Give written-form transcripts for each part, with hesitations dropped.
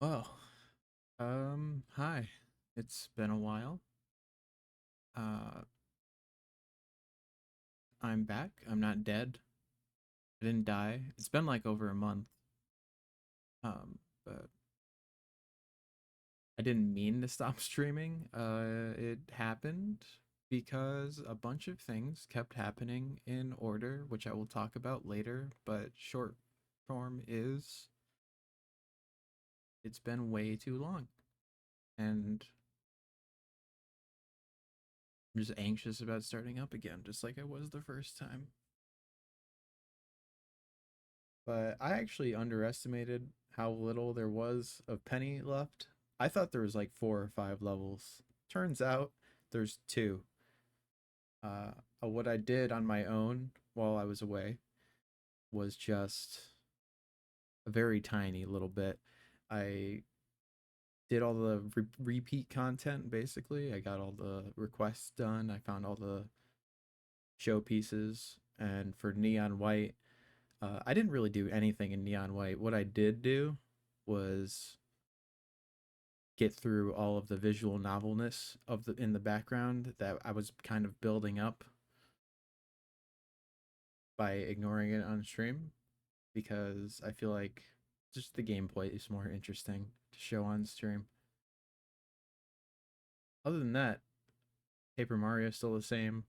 Well, hi. It's been a while. Uh, I'm back. I'm not dead. I didn't die. It's been like over a month. But I didn't mean to stop streaming. It happened because a bunch of things kept happening in order, which I will talk about later. But short form is it's been way too long, and I'm just anxious about starting up again, just like I was the first time. But I actually underestimated how little there was of Penny left. I thought there was like 4 or 5 levels. Turns out there's two. Uh, what I did on my own while I was away was just a very tiny little bit. I did all the repeat content basically. I got all the requests done. I found all the showpieces. And for Neon White, I didn't really do anything in Neon White. What I did do was get through all of the visual novelness of the in the background that I was kind of building up by ignoring it on stream because I feel like just the gameplay is more interesting to show on stream. Other than that, Paper Mario is still the same.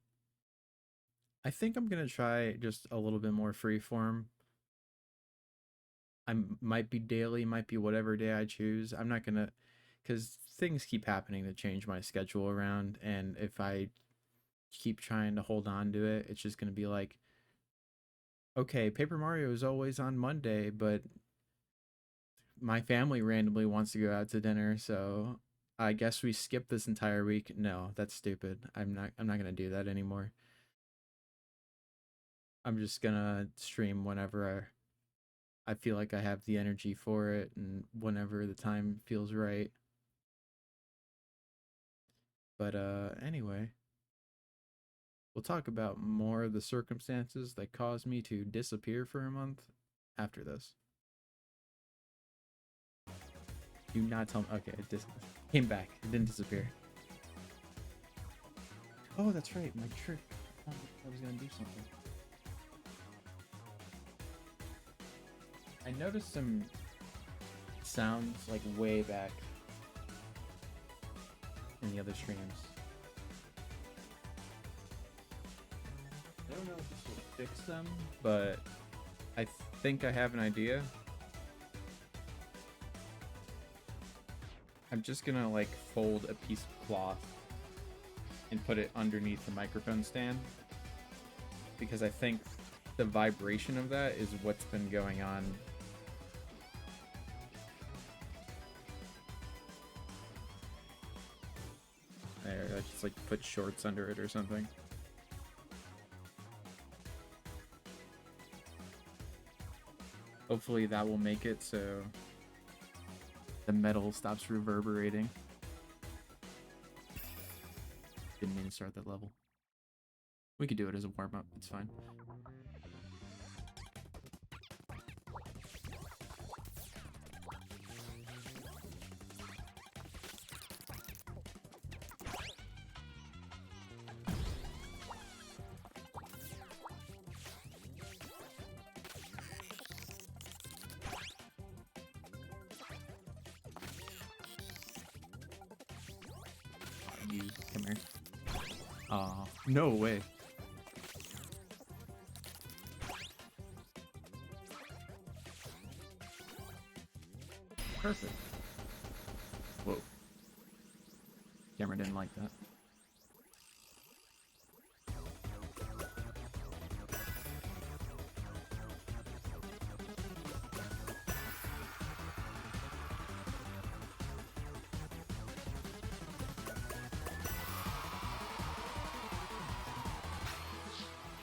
I think I'm gonna try just a little bit more freeform. Might be daily, might be whatever day I choose. I'm not gonna, because things keep happening to change my schedule around, and if I keep trying to hold on to it, it's just gonna be like, okay, Paper Mario is always on Monday, but my family randomly wants to go out to dinner, so I guess we skip this entire week. No, that's stupid. I'm not gonna do that anymore. I'm just gonna stream whenever I feel like I have the energy for it and whenever the time feels right. But anyway, we'll talk about more of the circumstances that caused me to disappear for a month after this. Do not tell me. Okay, it just came back. It didn't disappear. Oh, that's right. My trick. I was gonna do something. I noticed some sounds like way back in the other streams. I don't know if this will fix them, but I think I have an idea. I'm just gonna like fold a piece of cloth and put it underneath the microphone stand because I think the vibration of that is what's been going on. There, I just like put shorts under it or something. Hopefully that will make it so the metal stops reverberating. Didn't mean to start that level. We could do it as a warm-up, it's fine. You come here. Aw, no way. Perfect. Whoa. Camera didn't like that.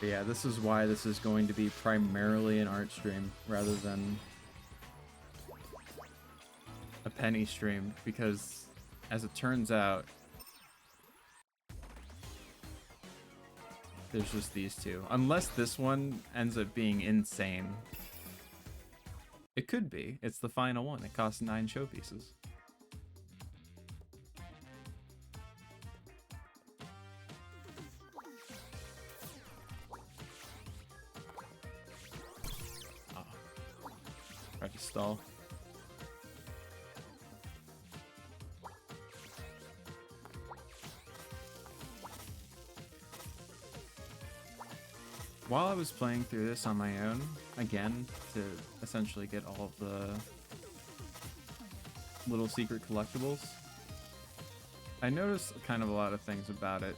But yeah, this is why this is going to be primarily an art stream rather than a penny stream, because as it turns out, there's just these two. Unless this one ends up being insane. It could be. It's the final one. It costs 9 show pieces. Oh. Try to stall. While I was playing through this on my own, again, to essentially get all of the little secret collectibles, I noticed kind of a lot of things about it.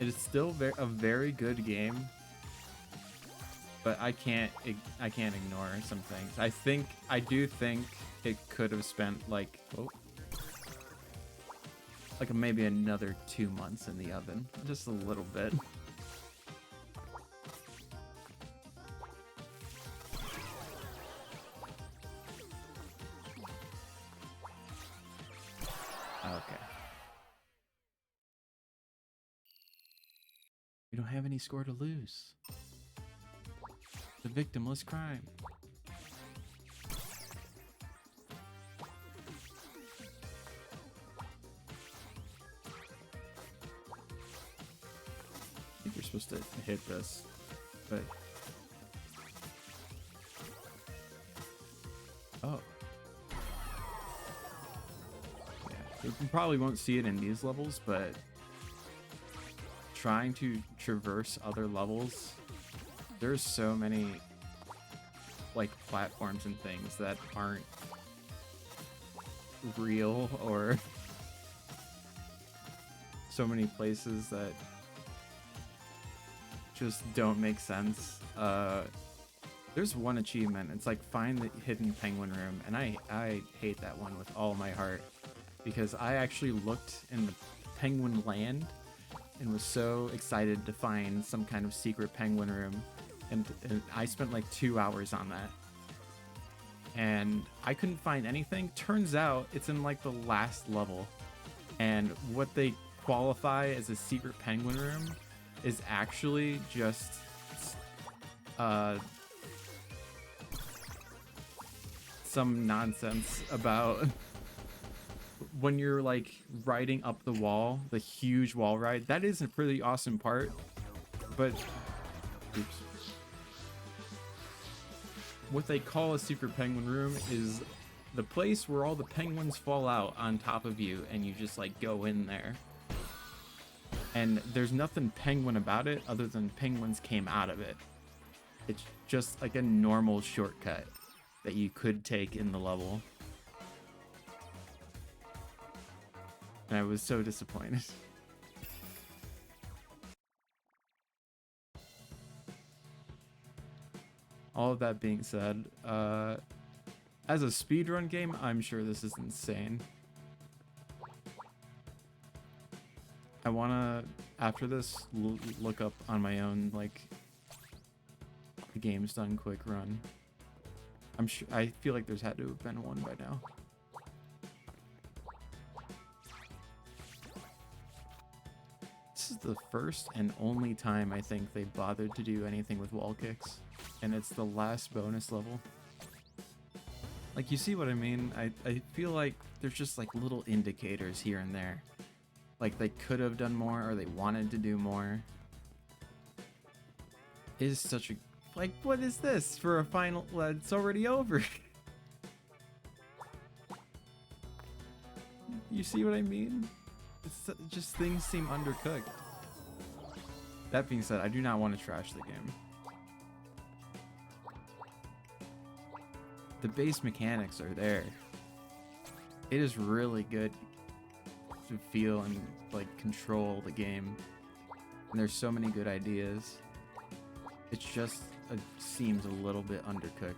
It is still a very good game, but I can't ignore some things. I do think it could have spent like maybe another 2 months in the oven, just a little bit. Okay. We don't have any score to lose. The victimless crime. I think we're supposed to hit this, but... Oh. You probably won't see it in these levels, but trying to traverse other levels, there's so many like platforms and things that aren't real, or so many places that just don't make sense. There's one achievement. It's like find the hidden penguin room, and I hate that one with all my heart, because I actually looked in the penguin land and was so excited to find some kind of secret penguin room, and I spent like 2 hours on that, and I couldn't find anything. Turns out it's in like the last level, and what they qualify as a secret penguin room is actually just some nonsense about when you're like riding up the wall, the huge wall ride. That is a pretty awesome part, but oops. What they call a secret penguin room is the place where all the penguins fall out on top of you, and you just like go in there. And there's nothing penguin about it other than penguins came out of it. It's just like a normal shortcut that you could take in the level. And I was so disappointed. All of that being said, as a speedrun game, I'm sure this is insane. I wanna, after this, look up on my own, like, the game's done quick run. I'm sure, I feel like there's had to have been one by now. This is the first and only time I think they bothered to do anything with wall kicks, and it's the last bonus level. Like, you see what I mean? I feel like there's just like little indicators here and there. Like they could have done more, or they wanted to do more. It is such a... Like, what is this for a final... It's already over. You see what I mean? It's just, things seem undercooked. That being said, I do not want to trash the game. The base mechanics are there. It is really good to feel and like control the game, and there's so many good ideas. It's just seems a little bit undercooked.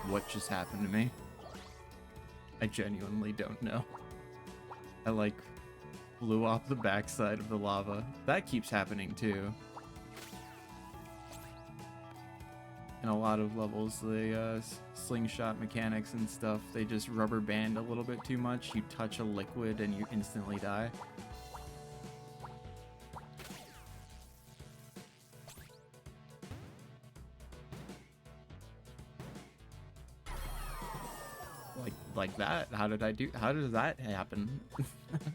What just happened to me? I genuinely don't know. I like blew off the backside of the lava. That keeps happening too. In a lot of levels, the slingshot mechanics and stuff, they just rubber band a little bit too much. You touch a liquid and you instantly die. like that. How did that happen?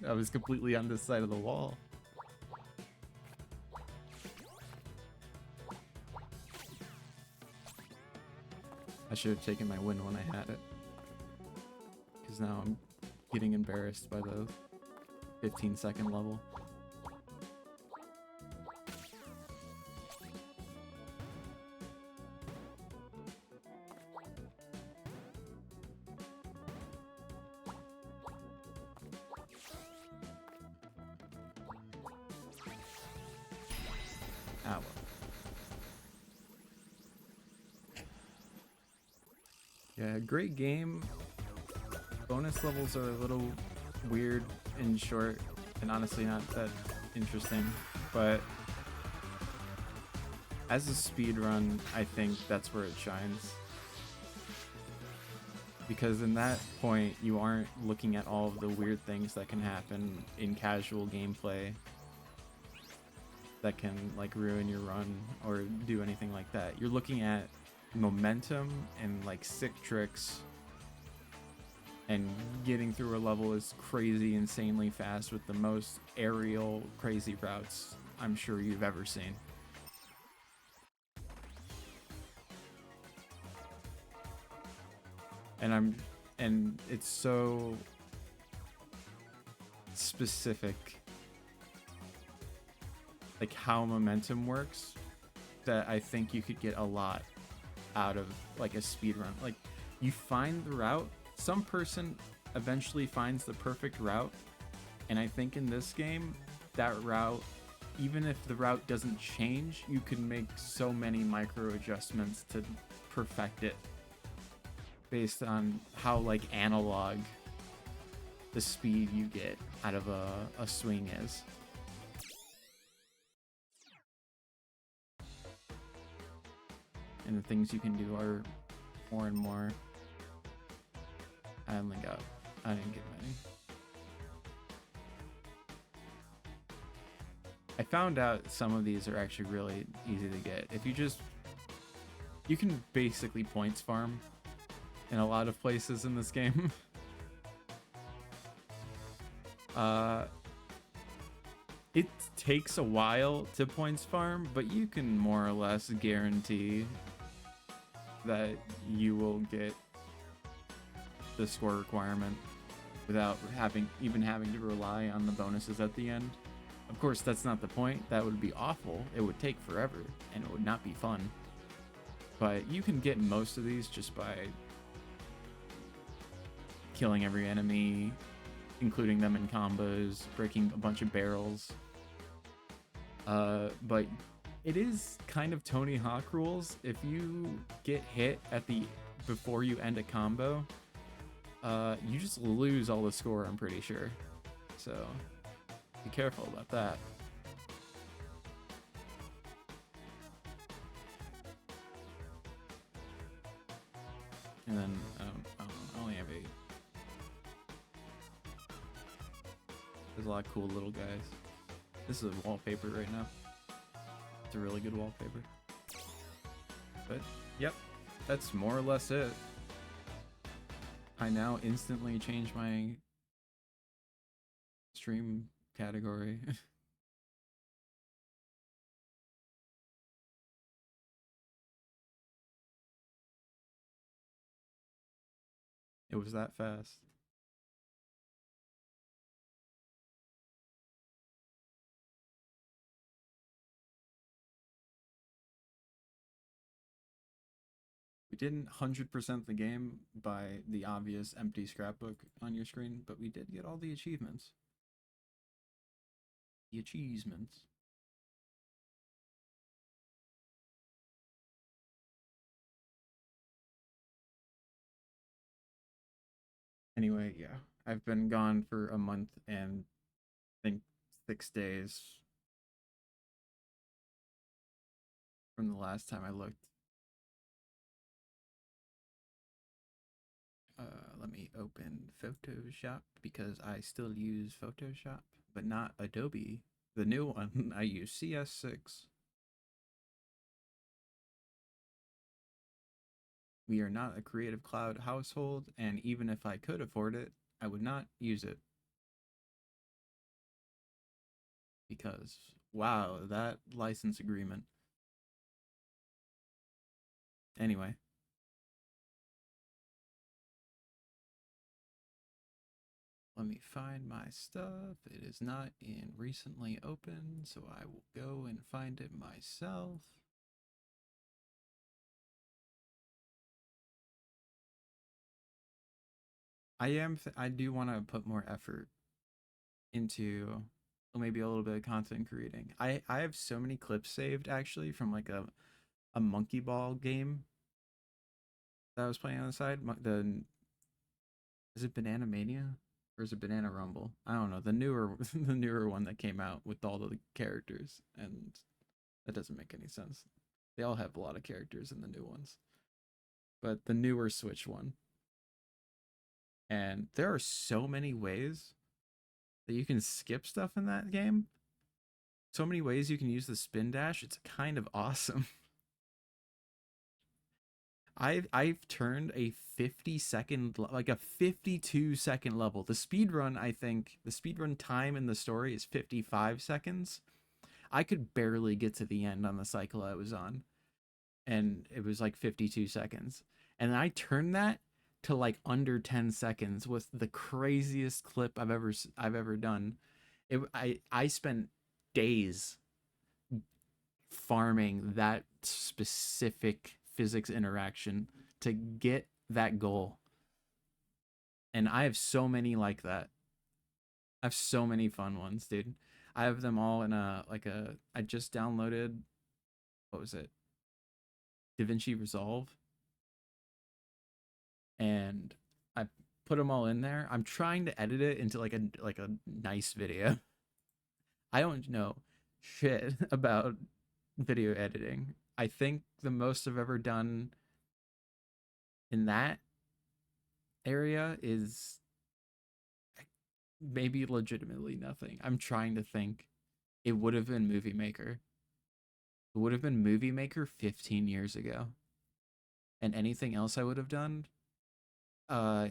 I was completely on this side of the wall. I should have taken my win when I had it. Because now I'm getting embarrassed by the 15-second level. Ah, well. Yeah, great game. Bonus levels are a little weird and short, and honestly not that interesting. But as a speed run, I think that's where it shines. Because in that point, you aren't looking at all of the weird things that can happen in casual gameplay that can like ruin your run or do anything like that. You're looking at momentum and like sick tricks and getting through a level is crazy, insanely fast with the most aerial crazy routes I'm sure you've ever seen. And it's so specific, like how momentum works, that I think you could get a lot out of like a speed run. Like you find the route, some person eventually finds the perfect route, and I think in this game that route, even if the route doesn't change, you can make so many micro adjustments to perfect it based on how like analog the speed you get out of a swing is. And the things you can do are more and more. I didn't get many. I found out some of these are actually really easy to get. If you can basically points farm in a lot of places in this game. It takes a while to points farm, but you can more or less guarantee that you will get the score requirement without even having to rely on the bonuses at the end. Of course, that's not the point. That would be awful. It would take forever, and it would not be fun. But you can get most of these just by killing every enemy, including them in combos, breaking a bunch of barrels. But it is kind of Tony Hawk rules. If you get hit before you end a combo, you just lose all the score, I'm pretty sure. So be careful about that. And then I only have 8. There's a lot of cool little guys. This is a wallpaper right now. It's a really good wallpaper. But yep, that's more or less it. I now instantly change my stream category. It was that fast. We didn't 100% the game by the obvious empty scrapbook on your screen, but we did get all the achievements. The achievements. Anyway, yeah. I've been gone for a month and I think 6 days from the last time I looked. Let me open Photoshop because I still use Photoshop, but not Adobe. The new one, I use CS6. We are not a Creative Cloud household, and even if I could afford it, I would not use it because, wow, that license agreement. Anyway, let me find my stuff. It is not in recently opened, so I will go and find it myself. I do want to put more effort into maybe a little bit of content creating. I have so many clips saved actually from like a monkey ball game that I was playing on the side. The is it Banana Mania or is it Banana Rumble? I don't know. The newer the newer one that came out with all the characters, and that doesn't make any sense. They all have a lot of characters in the new ones, but the newer Switch one. And there are so many ways that you can skip stuff in that game. So many ways you can use the spin dash. It's kind of awesome. I've turned a 50-second, like a 52-second level. The speed run, I think the speed run time in the story is 55 seconds. I could barely get to the end on the cycle I was on, and it was like 52 seconds. And I turned that to like under 10 seconds with the craziest clip I've ever done. I spent days farming that specific physics interaction to get that goal. And I have so many like that. I have so many fun ones, dude. I have them all in I just downloaded, what was it? DaVinci Resolve, and I put them all in there. I'm trying to edit it into like a nice video. I don't know shit about video editing. I think the most I've ever done in that area is maybe legitimately nothing. I'm trying to think. It would have been Movie Maker. It would have been Movie Maker 15 years ago. And anything else I would have done, uh,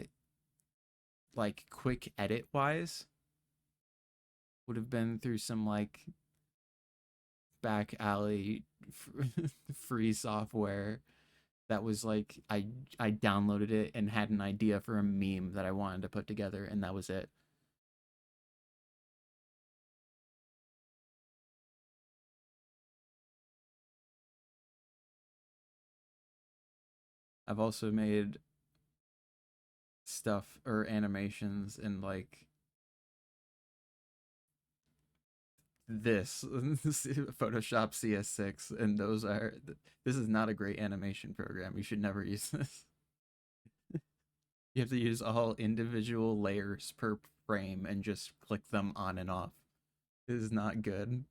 like quick edit wise, would have been through some like back alley free software that was like I downloaded it and had an idea for a meme that I wanted to put together, and that was it. I've also made stuff or animations in like this Photoshop CS6, and those are this is not a great animation program. You should never use this. You have to use all individual layers per frame and just click them on and off. It is not good,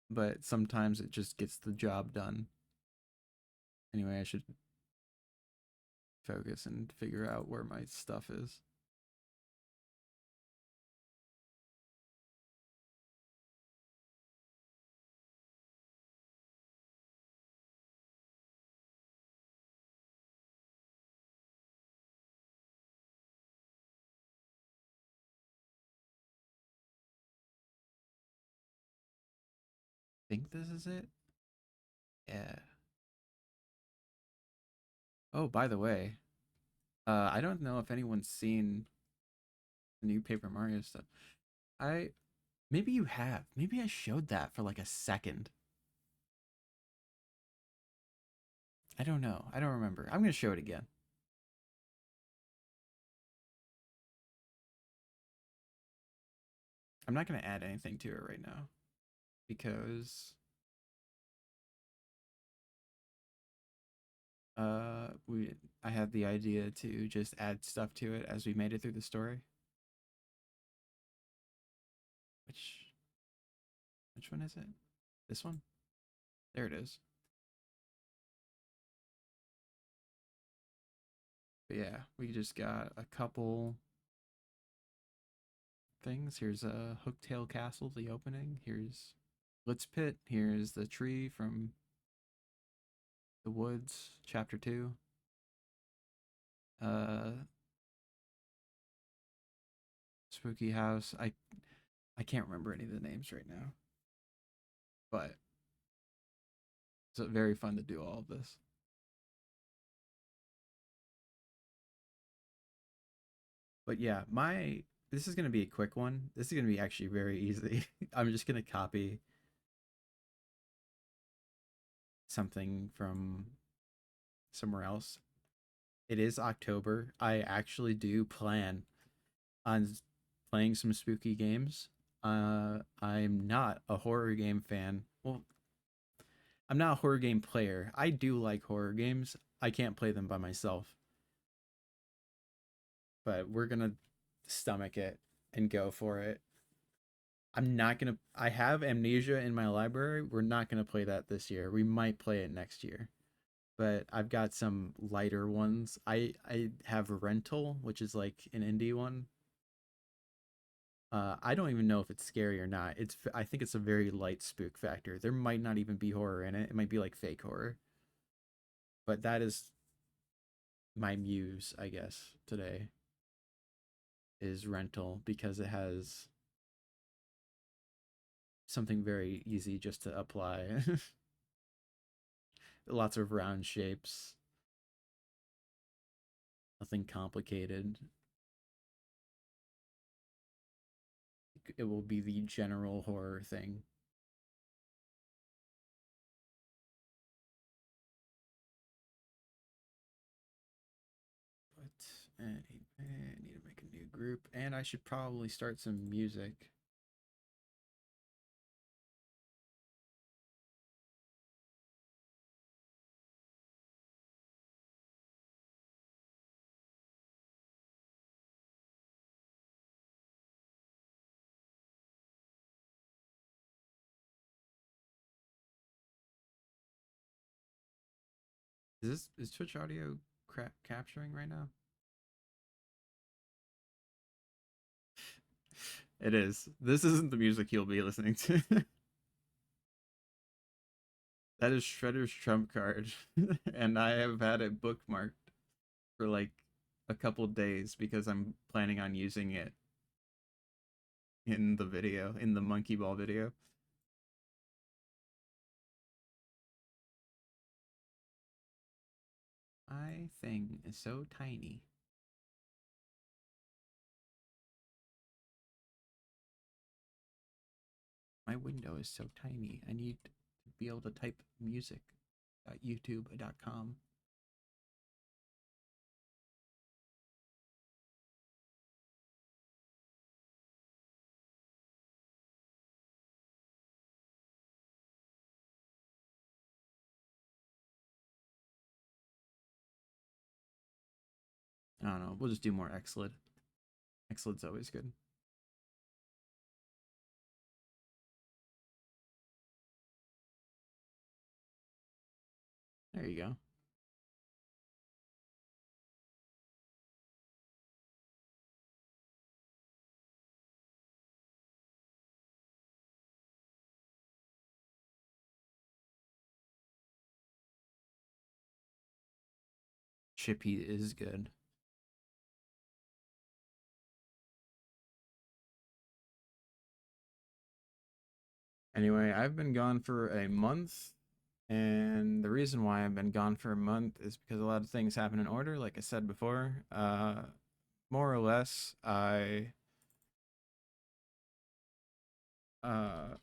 but sometimes it just gets the job done. Anyway, I should focus and figure out where my stuff is. I think this is it. Yeah. Oh, by the way, I don't know if anyone's seen the new Paper Mario stuff. I Maybe you have. Maybe I showed that for like a second. I don't know. I don't remember. I'm gonna show it again. I'm not gonna add anything to it right now because we I had the idea to just add stuff to it as we made it through the story. Which which one is it? This one? There it is. But yeah, we just got a couple things. Here's a Hooktail Castle, the opening. Here's Blitz Pit. Here's the tree from The Woods, Chapter 2. Uh, Spooky House. I can't remember any of the names right now, but it's very fun to do all of this. But yeah, my this is gonna be a quick one. This is gonna be actually very easy. I'm just gonna copy something from somewhere else. It is October. I actually do plan on playing some spooky games. I'm not a horror game fan. Well, I'm not a horror game player. I do like horror games. I can't play them by myself, but we're gonna stomach it and go for it. I'm not gonna. I have Amnesia in my library. We're not gonna play that this year. We might play it next year, but I've got some lighter ones. I have Rental, which is like an indie one. I don't even know if it's scary or not. I think it's a very light spook factor. There might not even be horror in it. It might be like fake horror. But that is my muse, I guess, today is Rental because it has something very easy just to apply. Lots of round shapes, nothing complicated. It will be the general horror thing. But I need to make a new group, and I should probably start some music. Is Twitch audio capturing right now? It is. This isn't the music you'll be listening to. That is Shredder's trump card, and I have had it bookmarked for like a couple days because I'm planning on using it in the video, in the monkey ball video. My thing is so tiny. My window is so tiny. I need to be able to type music.youtube.com. I don't know. We'll just do more XLID. XLID's always good. There you go. Chippy is good. Anyway, I've been gone for a month, and the reason why I've been gone for a month is because a lot of things happen in order, like I said before. More or less, uh I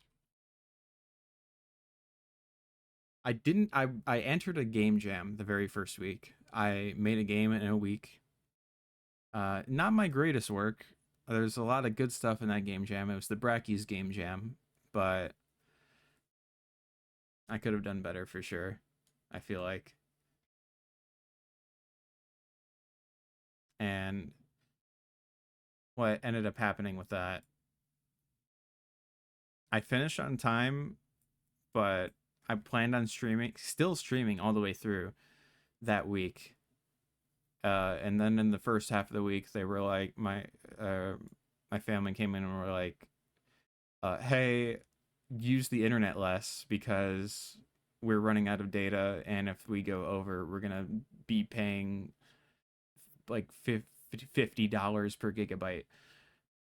didn't I entered a game jam the very first week. I made a game in a week. Not my greatest work. There's a lot of good stuff in that game jam. It was the Brackies game jam, but I could have done better for sure. I feel like. And what ended up happening with that, I finished on time, but I planned on still streaming all the way through that week. And then in the first half of the week, they were like, my family came in and were like, "Hey, use the internet less because we're running out of data, and if we go over, we're gonna be paying like $50 per gigabyte.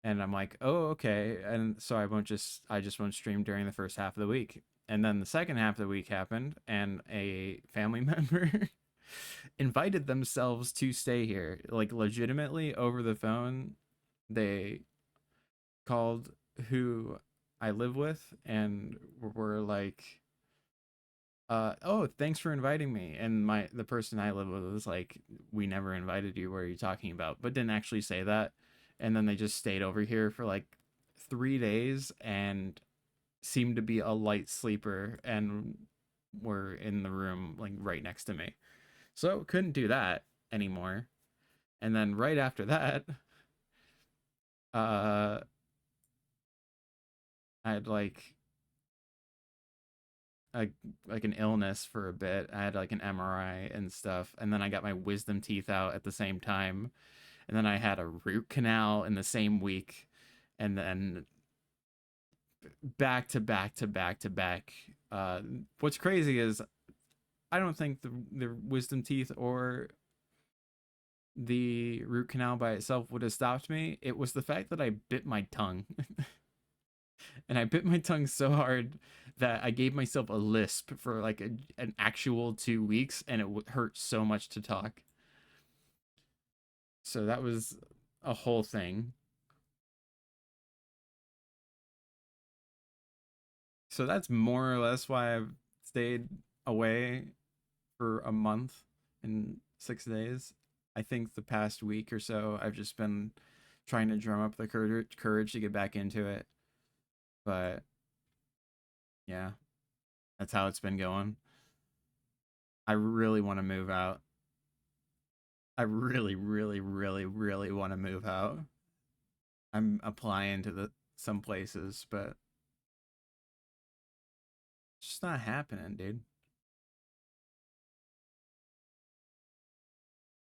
And I'm like, oh, okay. And so I just won't stream during the first half of the week. And then the second half of the week happened, and a family member invited themselves to stay here, like legitimately over the phone. They called who I live with and were like, oh, thanks for inviting me. And the person I live with was like, we never invited you. What are you talking about? But didn't actually say that. And then they just stayed over here for like 3 days and seemed to be a light sleeper and were in the room like right next to me. So couldn't do that anymore. And then right after that, uh I had a like an illness for a bit. I had like an MRI and stuff, and then I got my wisdom teeth out at the same time, and then I had a root canal in the same week, and then back to back to back to back. What's crazy is I don't think the wisdom teeth or the root canal by itself would have stopped me. It was the fact that I bit my tongue. And I bit my tongue so hard that I gave myself a lisp for like an actual 2 weeks, and it hurt so much to talk. So that was a whole thing. So that's more or less why I've stayed away for a month and 6 days. I think the past week or so, I've just been trying to drum up the courage to get back into it. But yeah, that's how it's been going. I really want to move out. I really, really, really, really want to move out. I'm applying to the some places, but it's just not happening, dude.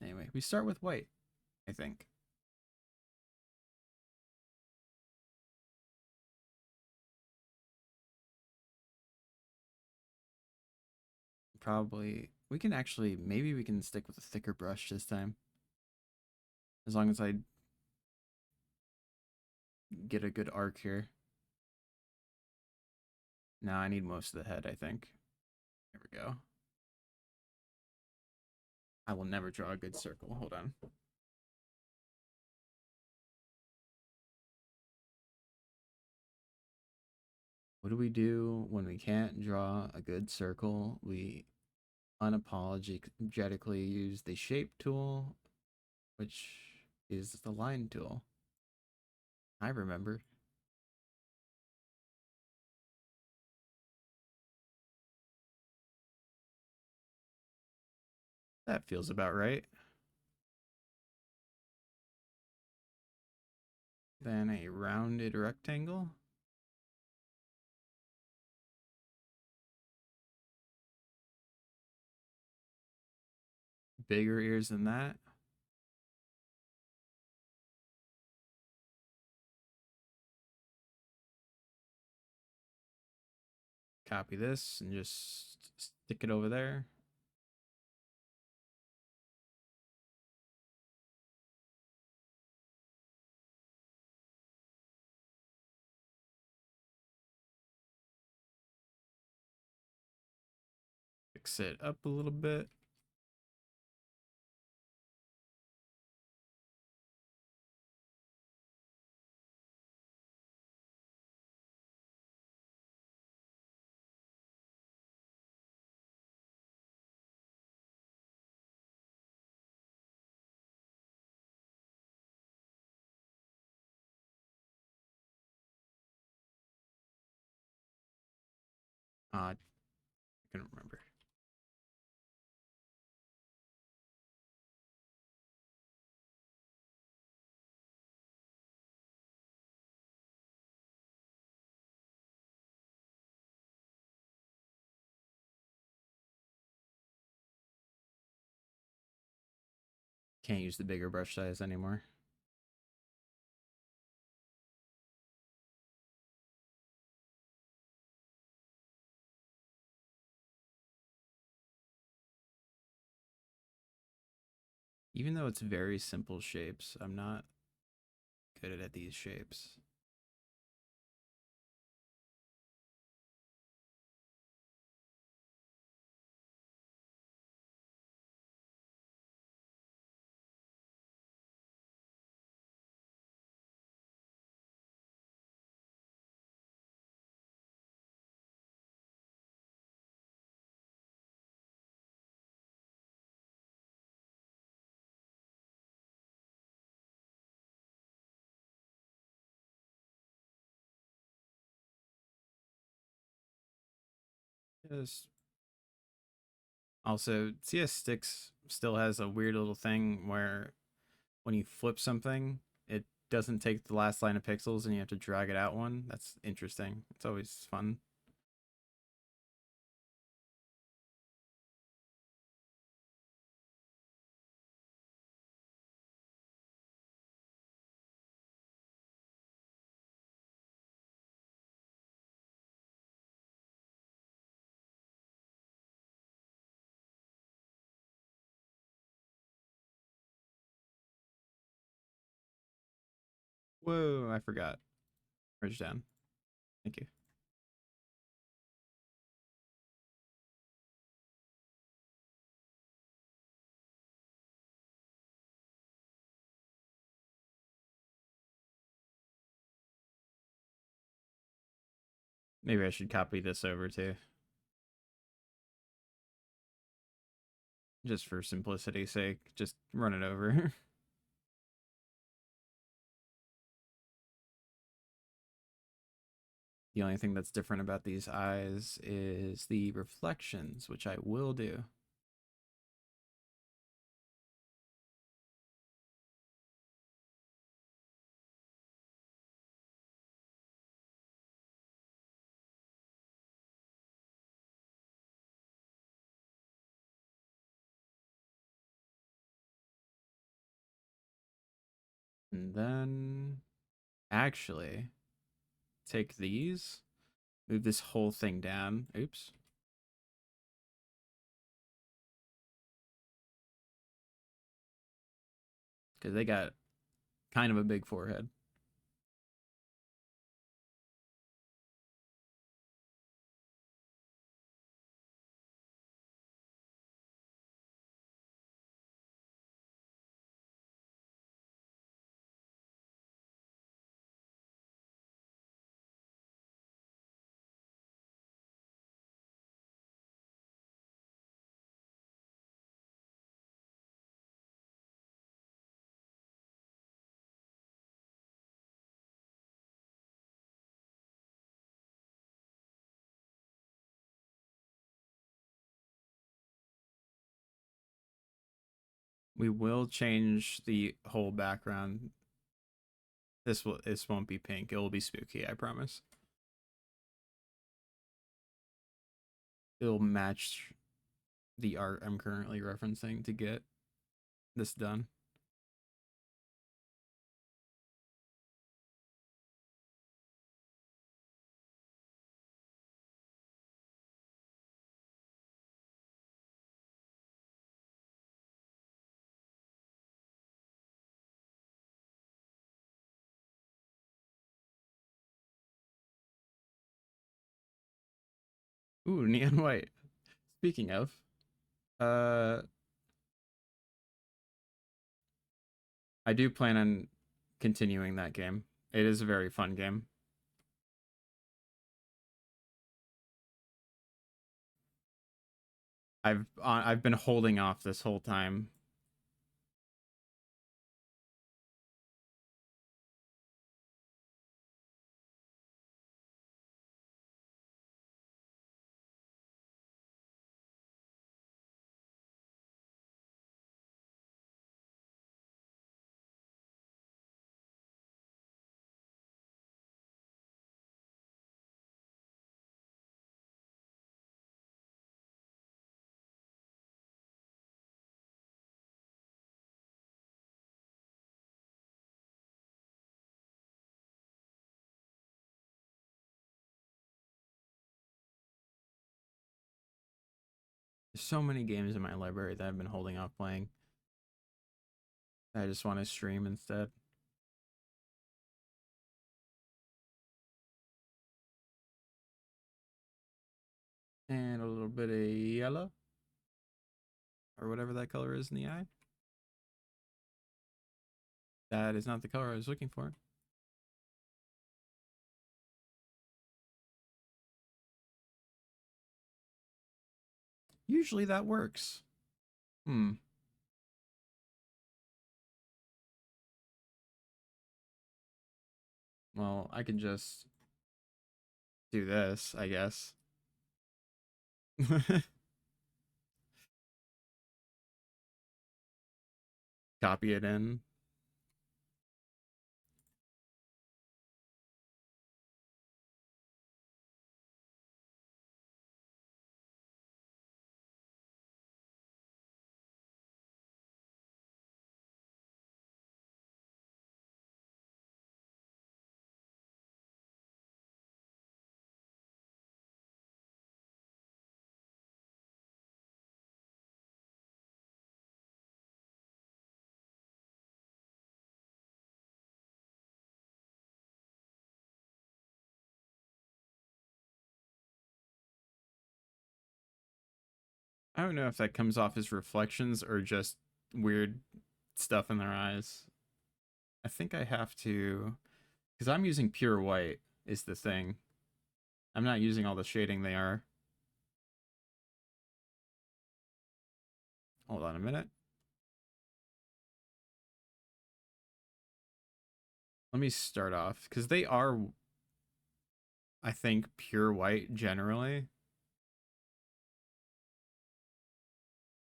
Anyway, we start with white, I think. Probably we can actually maybe we can stick with a thicker brush this time. As long as I get a good arc here. Now I need most of the head, I think. There we go. I will never draw a good circle. Hold on. What do we do when we can't draw a good circle? We unapologetically use the shape tool, which is the line tool. I remember. That feels about right. Then a rounded rectangle. Bigger ears than that. Copy this and just stick it over there. Fix it up a little bit. I couldn't remember. Can't use the bigger brush size anymore. Even though it's very simple shapes, I'm not good at these shapes. Just also, CS Sticks still has a weird little thing where when you flip something, it doesn't take the last line of pixels and you have to drag it out one. That's interesting. It's always fun. Whoa, I forgot. Bridge down. Thank you. Maybe I should copy this over too, just for simplicity's sake. Just run it over. The only thing that's different about these eyes is the reflections, which I will do. And then actually take these, move this whole thing down. Oops. Because they got kind of a big forehead. We will change the whole background. This won't be pink. It will be spooky, I promise. It'll match the art I'm currently referencing to get this done. Ooh, neon white. Speaking of, uh I do plan on continuing that game. It is a very fun game. I've been holding off this whole time. There's so many games in my library that I've been holding off playing. I just want to stream instead. And a little bit of yellow, or whatever that color is in the eye. That is not the color I was looking for. Usually that works. Hmm. Well, I can just do this, I guess. Copy it in. I don't know if that comes off as reflections or just weird stuff in their eyes. I think I have to, because I'm using pure white is the thing. I'm not using all the shading they are. Hold on a minute. Let me start off, because they are, I think, pure white generally.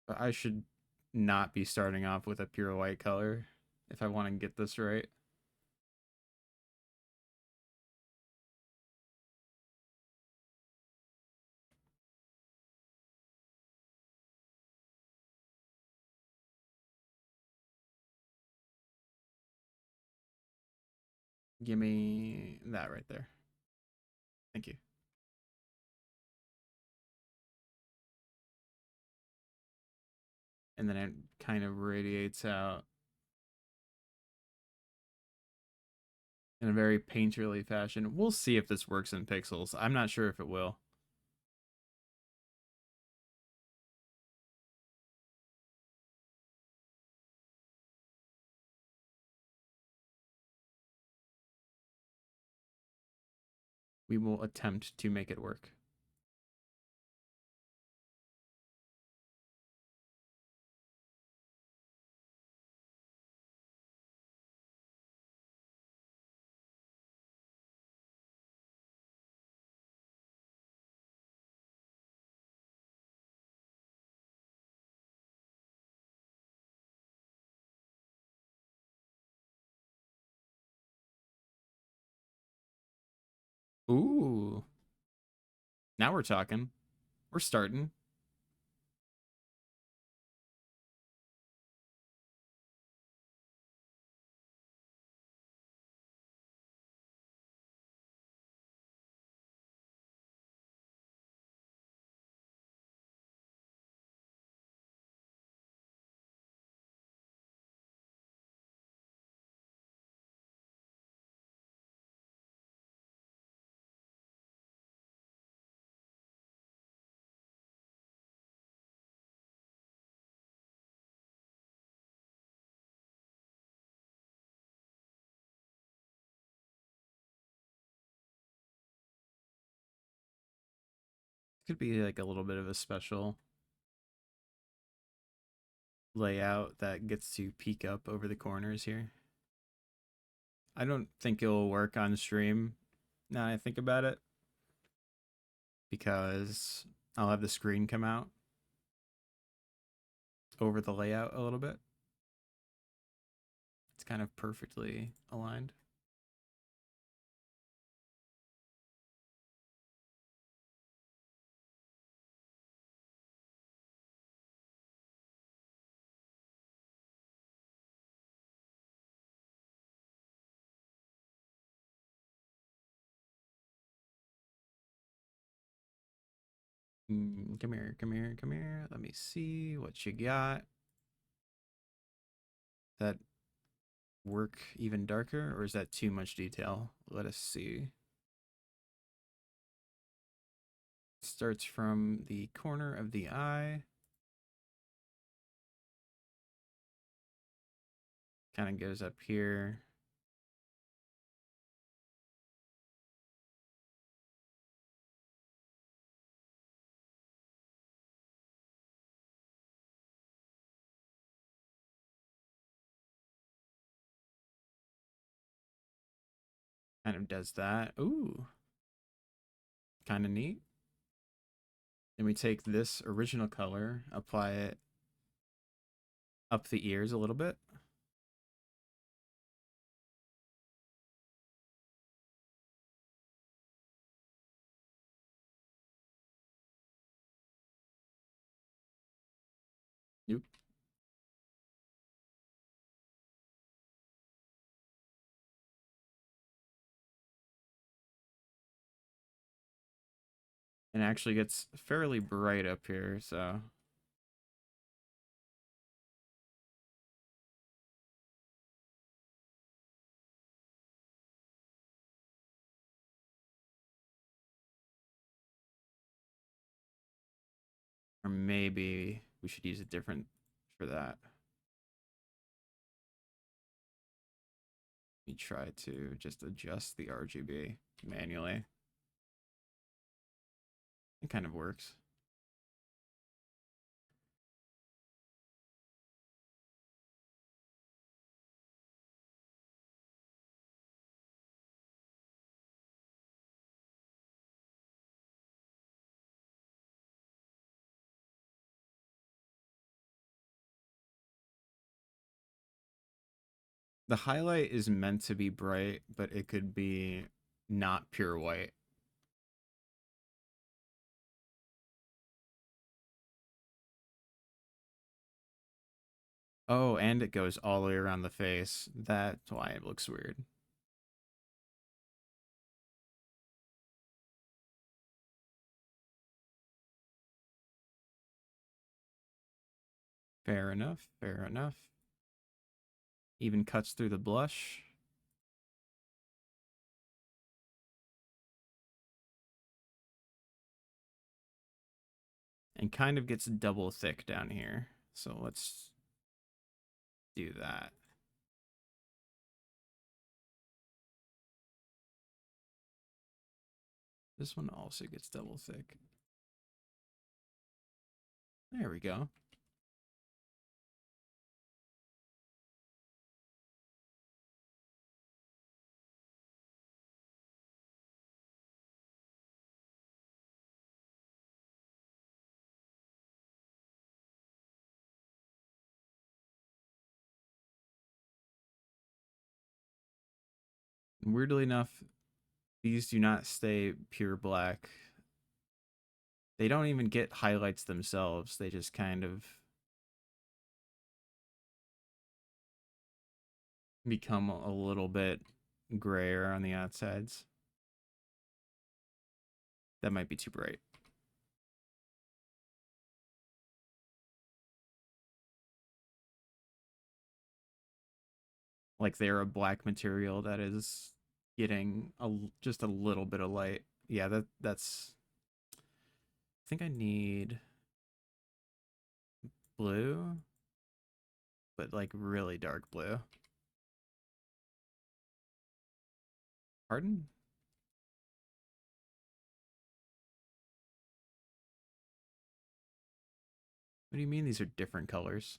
But I should not be starting off with a pure white color if I want to get this right. Give me that right there. Thank you. And then it kind of radiates out in a very painterly fashion. We'll see if this works in pixels. I'm not sure if it will. We will attempt to make it work. Ooh, now we're talking. We're starting. Could be like a little bit of a special layout that gets to peek up over the corners here. I don't think it'll work on stream now I think about it, because I'll have the screen come out over the layout a little bit. It's kind of perfectly aligned. Come here, come here, come here. Let me see what you got. That work even darker, or is that too much detail? Let us see. Starts from the corner of the eye, kind of goes up here. Kind of does that. Ooh, kind of neat. Then we take this original color, apply it up the ears a little bit. Nope. And actually gets fairly bright up here, so or maybe we should use a different for that. Let me try to just adjust the RGB manually. It kind of works. The highlight is meant to be bright, but it could be not pure white. Oh, and it goes all the way around the face. That's why it looks weird. Fair enough. Fair enough. Even cuts through the blush. And kind of gets double thick down here. So let's do that. This one also gets double thick. There we go. Weirdly enough, these do not stay pure black. They don't even get highlights themselves. They just kind of become a little bit grayer on the outsides. That might be too bright. Like they're a black material that is getting just a little bit of light. Yeah, that's. I think I need blue, but like really dark blue. Pardon? What do you mean these are different colors?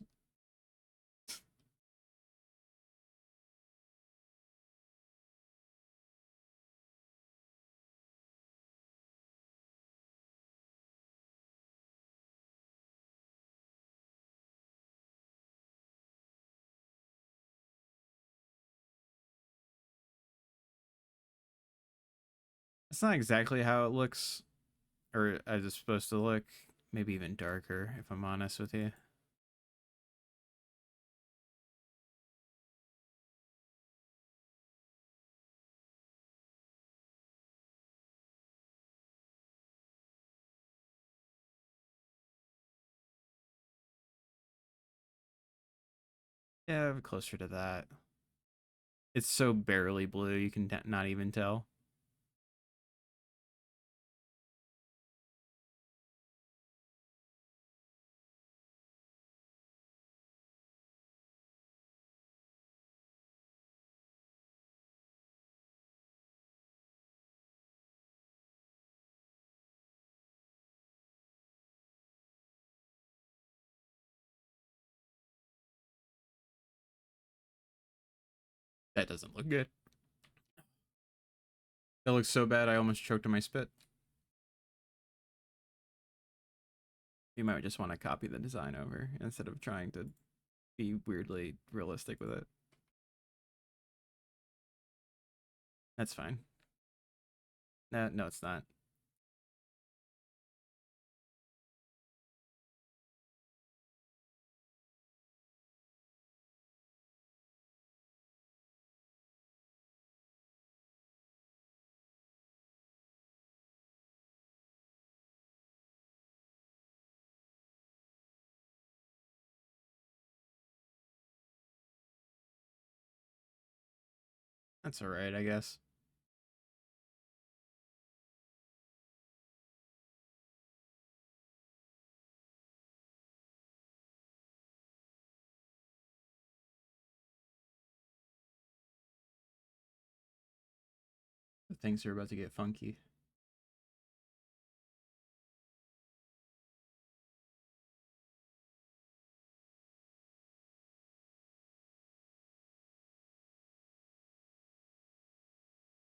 That's not exactly how it looks, or as it's supposed to look. Maybe even darker, if I'm honest with you. Yeah, closer to that. It's so barely blue, you can not even tell. That doesn't look good. That looks so bad, I almost choked on my spit. You might just want to copy the design over instead of trying to be weirdly realistic with it. That's fine. No, it's not. That's alright, I guess. The things are about to get funky.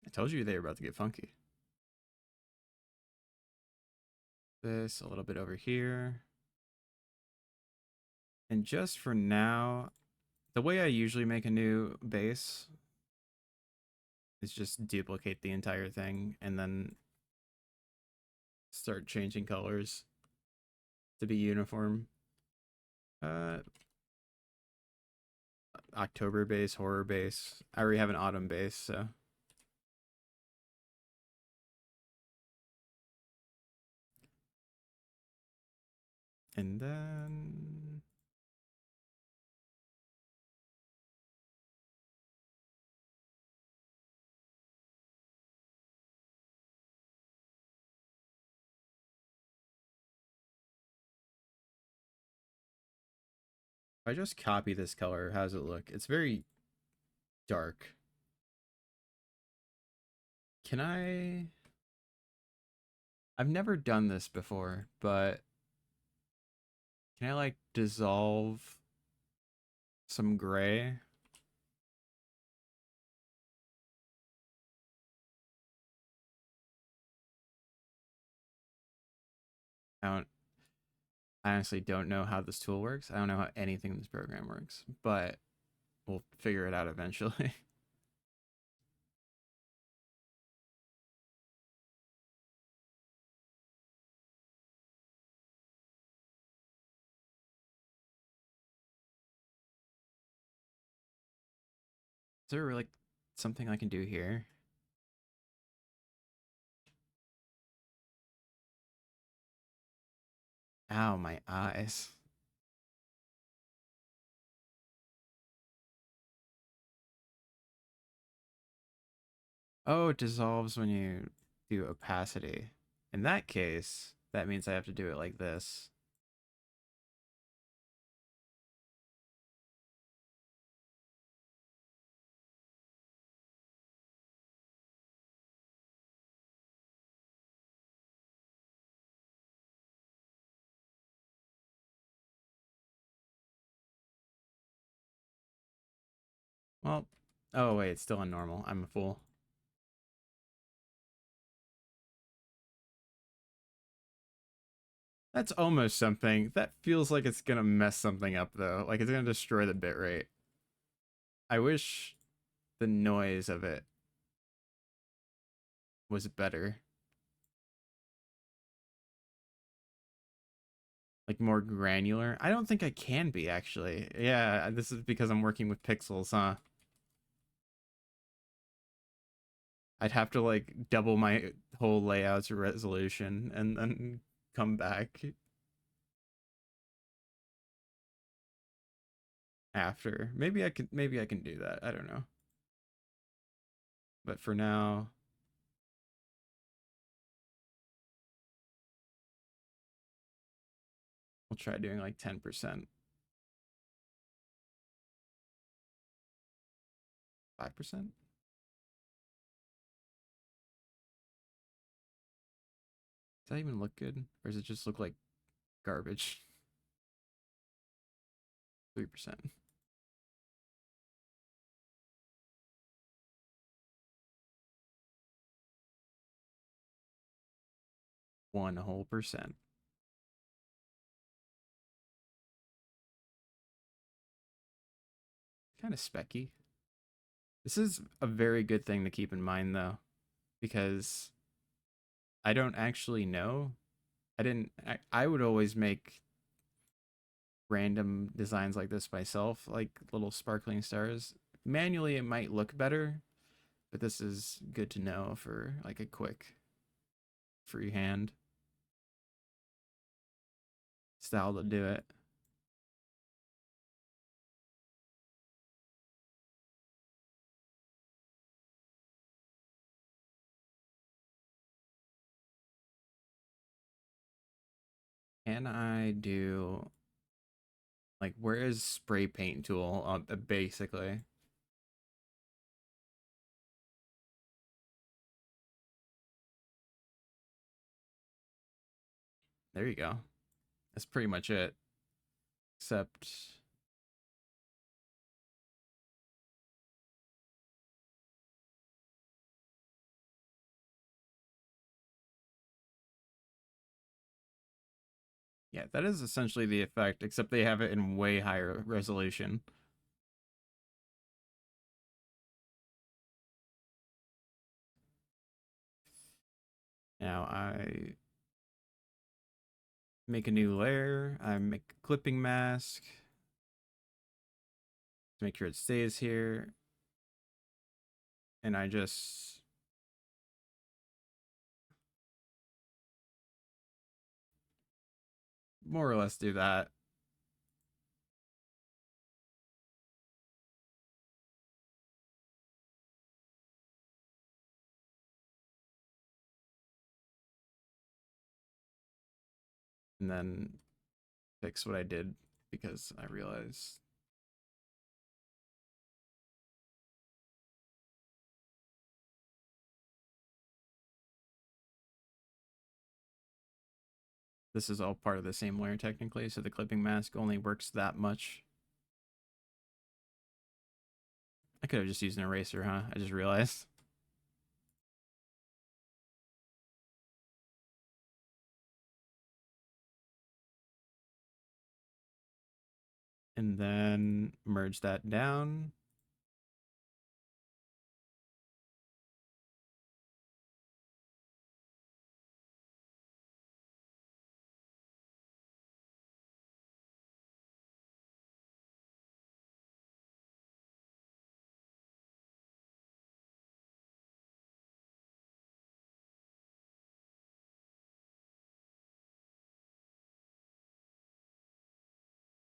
I told you they were about to get funky. This a little bit over here. And just for now, the way I usually make a new base is just duplicate the entire thing and then start changing colors to be uniform. Uh, October base, horror base. I already have an autumn base, so. And then if I just copy this color, how does it look? It's very dark. Can I? I've never done this before, but can I like dissolve some gray? I don't. I honestly don't know how this tool works. I don't know how anything in this program works, but we'll figure it out eventually. Is there like something I can do here? Ow, my eyes. Oh, it dissolves when you do opacity. In that case, that means I have to do it like this. Well, oh wait, it's still on normal. I'm a fool. That's almost something. That feels like it's gonna mess something up though. Like it's gonna destroy the bitrate. I wish the noise of it was better. Like more granular. I don't think I can be actually. Yeah, this is because I'm working with pixels, huh? I'd have to like double my whole layout's resolution and then come back after. Maybe I can do that. I don't know. But for now, we'll try doing like 10%, 5%. Does that even look good? Or does it just look like garbage? 3%. 1 whole percent. Kind of specky. This is a very good thing to keep in mind though, because I don't actually know. I would always make random designs like this myself, like little sparkling stars. Manually, it might look better, but this is good to know for like a quick freehand style to do it. Can I do like where is spray paint tool? Basically, there you go. That's pretty much it. Except, yeah, that is essentially the effect, except they have it in way higher resolution. Now I make a new layer. I make a clipping mask to make sure it stays here. And I just more or less do that. And then fix what I did because I realized this is all part of the same layer technically, so the clipping mask only works that much. I could have just used an eraser, huh? I just realized. And then merge that down.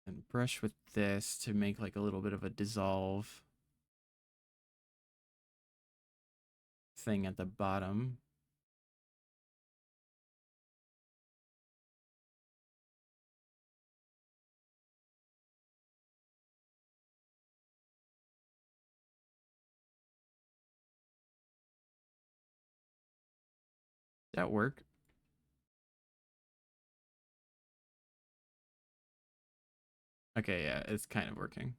And brush with this to make like a little bit of a dissolve thing at the bottom. That work? Okay, yeah, it's kind of working.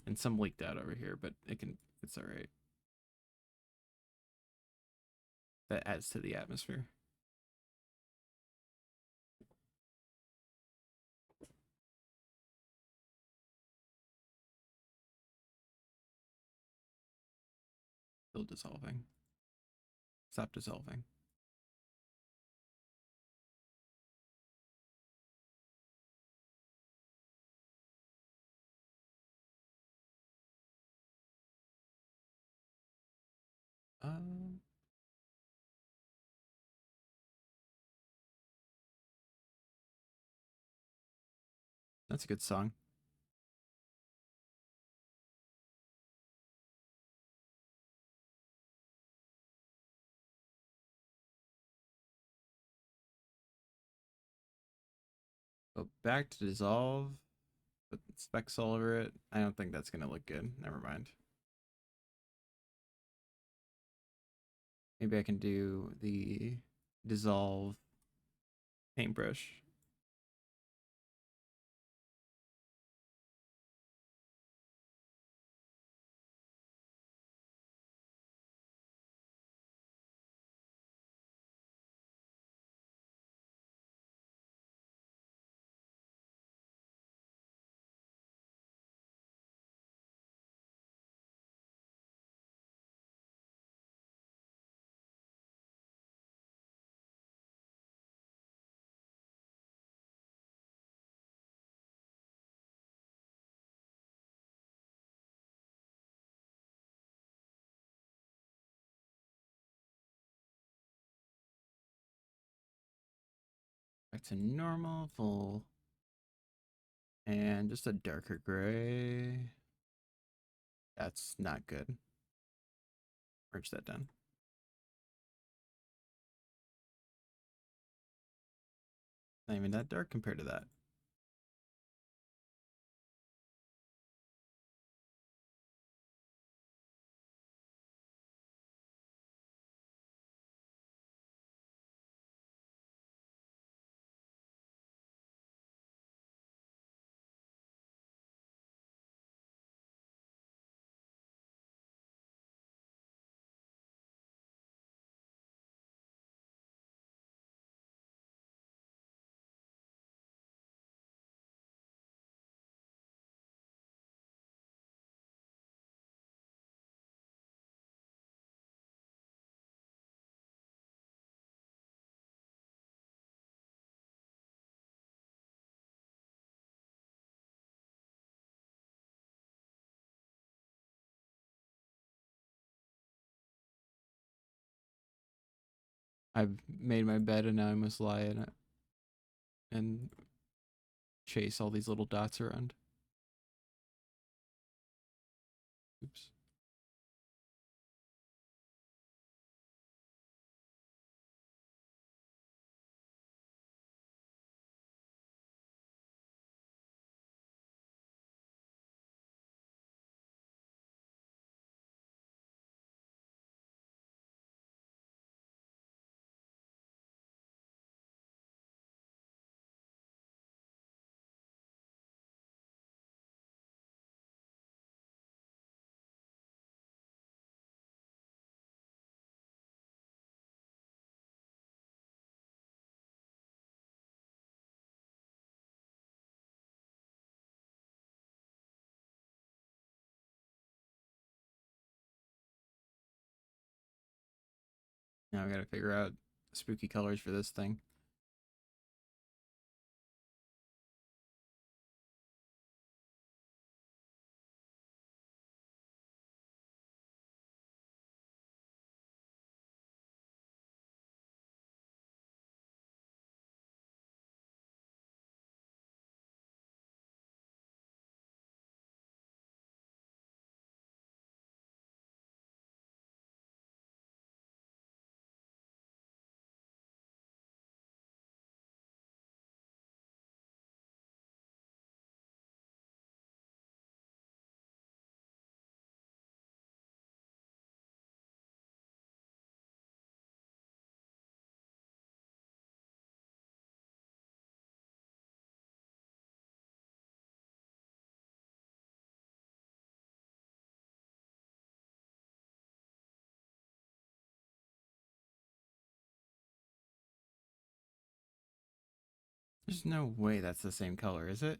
And some leaked out over here, but it's all right. That adds to the atmosphere. Still dissolving. Stop dissolving. Um, that's a good song. Go back to dissolve. Put specks all over it. I don't think that's gonna look good. Never mind. Maybe I can do the dissolve paintbrush. Back to normal, full. And just a darker gray. That's not good. Merge that down. Not even that dark compared to that. I've made my bed and now I must lie in it and chase all these little dots around. Oops. Now I gotta figure out spooky colors for this thing. There's no way that's the same color, is it?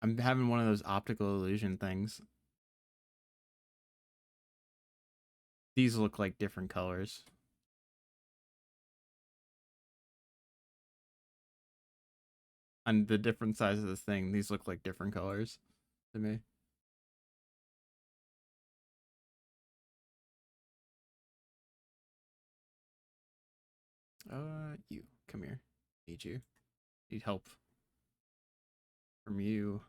I'm having one of those optical illusion things. These look like different colors. On the different size of this thing, these look like different colors to me. You come here. Need you. Need help from you.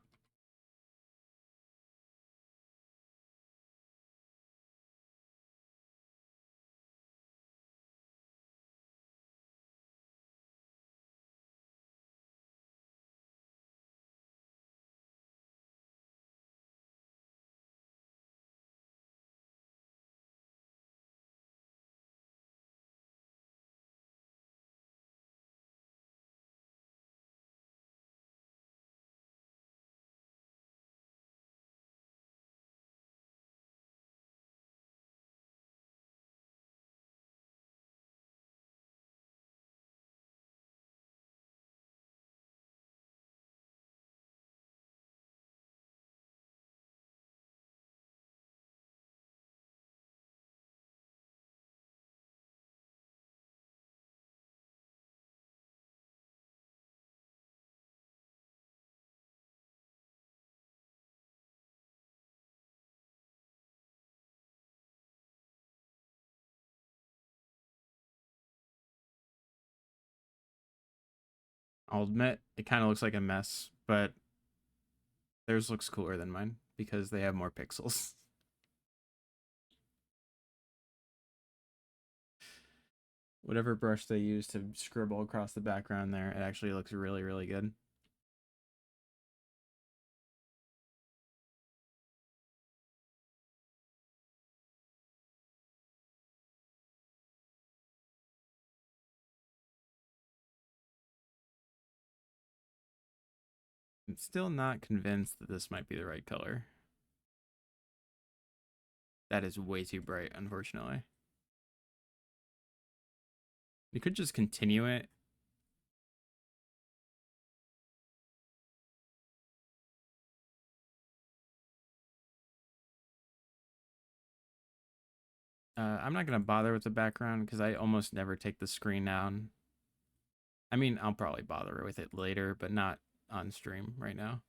I'll admit it kind of looks like a mess, but theirs looks cooler than mine because they have more pixels. Whatever brush they use to scribble across the background there, it actually looks really, really good. I'm still not convinced that this might be the right color. That is way too bright, unfortunately. We could just continue it. I'm not going to bother with the background because I almost never take the screen down. I mean, I'll probably bother with it later, but not on stream right now.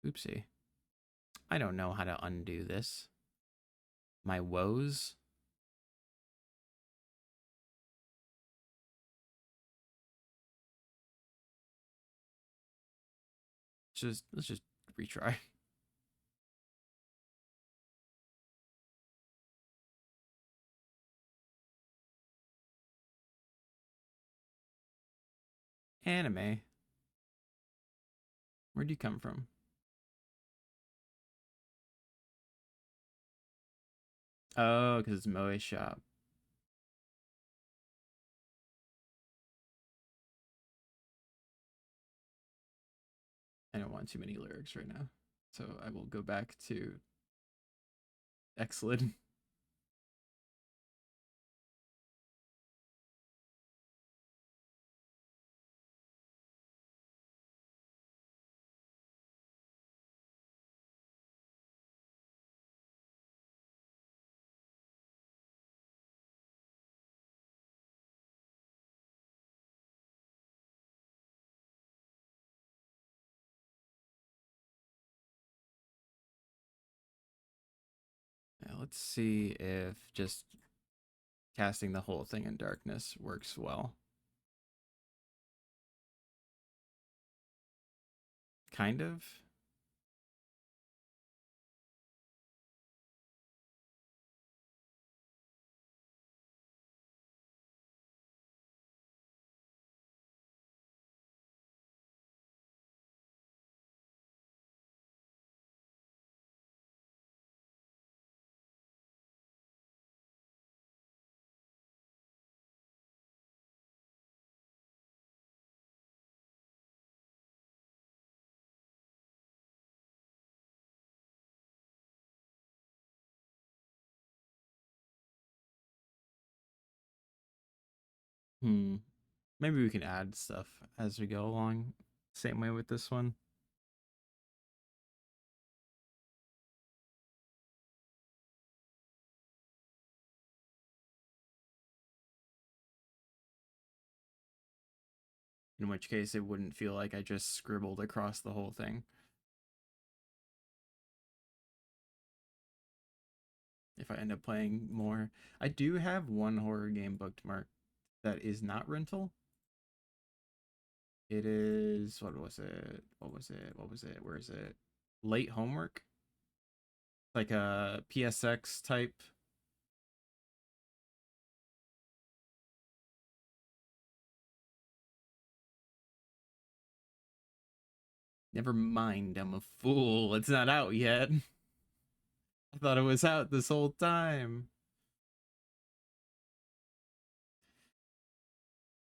Oopsie. I don't know how to undo this. My woes. Let's just retry. Anime. Where'd you come from? Oh, because it's Moe's shop. I don't want too many lyrics right now. So I will go back to Excellent. Now let's see if just casting the whole thing in darkness works well. Kind of. Hmm. Maybe we can add stuff as we go along. Same way with this one. In which case, it wouldn't feel like I just scribbled across the whole thing. If I end up playing more, I do have one horror game bookmark that is not rental. It is, what was it? What was it? What was it? Where is it? Late Homework? Like a PSX type. Never mind, I'm a fool. It's not out yet. I thought it was out this whole time.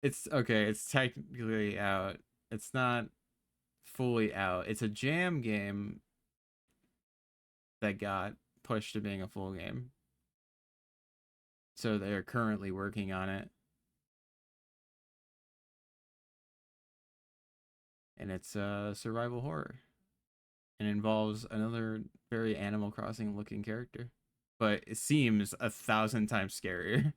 It's okay, it's technically out. It's not fully out. It's a jam game that got pushed to being a full game. So they're currently working on it. And it's a survival horror. And involves another very Animal Crossing looking character. But it seems 1,000 times scarier.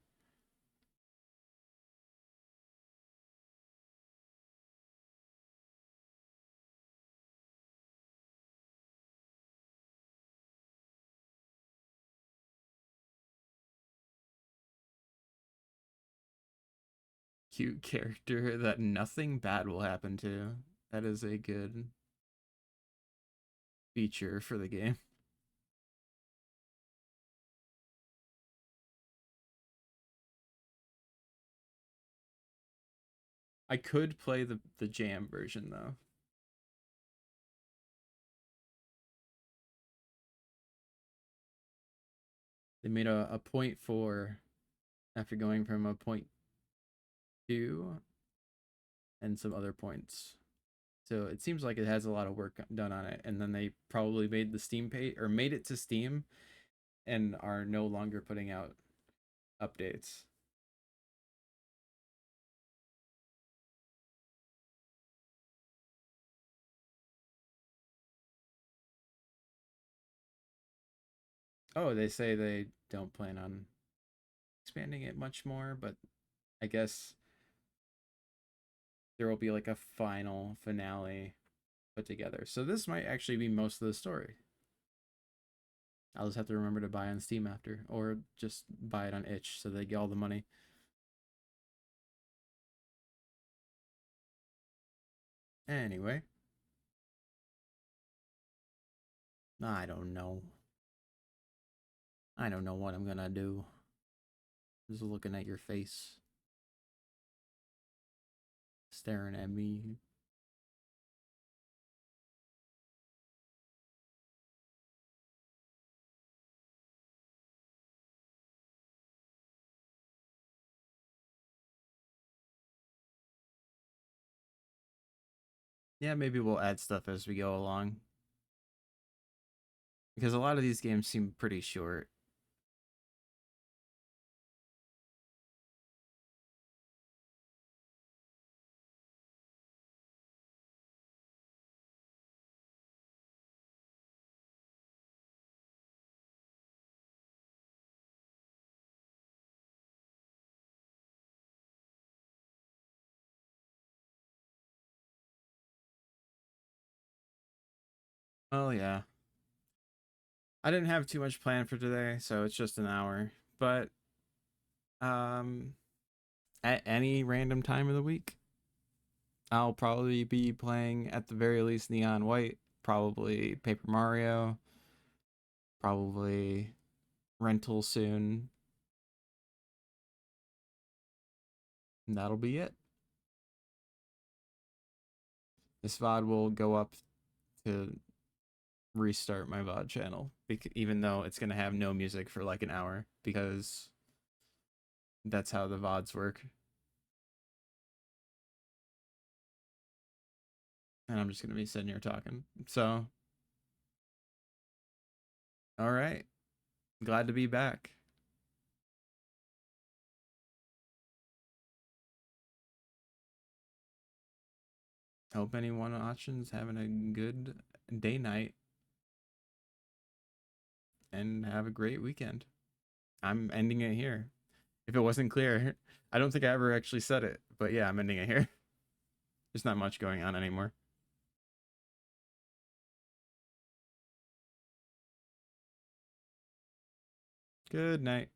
cute character that nothing bad will happen to. That is a good feature for the game. I could play the jam version though. They made a point four after going from a point two and some other points. So it seems like it has a lot of work done on it. And then they probably made the Steam page or made it to Steam and are no longer putting out updates. Oh, they say they don't plan on expanding it much more, but I guess there will be like a final finale put together. So this might actually be most of the story. I'll just have to remember to buy on Steam after, or just buy it on itch so they get all the money. Anyway, I don't know. I don't know what I'm gonna do. Just looking at your face, staring at me. Yeah, maybe we'll add stuff as we go along. Because a lot of these games seem pretty short. Oh yeah. I didn't have too much planned for today, so it's just an hour. But um at any random time of the week, I'll probably be playing at the very least Neon White, probably Paper Mario, probably Rental soon. And that'll be it. This VOD will go up to restart my VOD channel, even though it's going to have no music for like an hour, because that's how the VODs work. And I'm just going to be sitting here talking. So, all right. Glad to be back. Hope anyone watching's having a good day, night, and have a great weekend. I'm ending it here. If it wasn't clear, I don't think I ever actually said it, but yeah, I'm ending it here. There's not much going on anymore. Good night.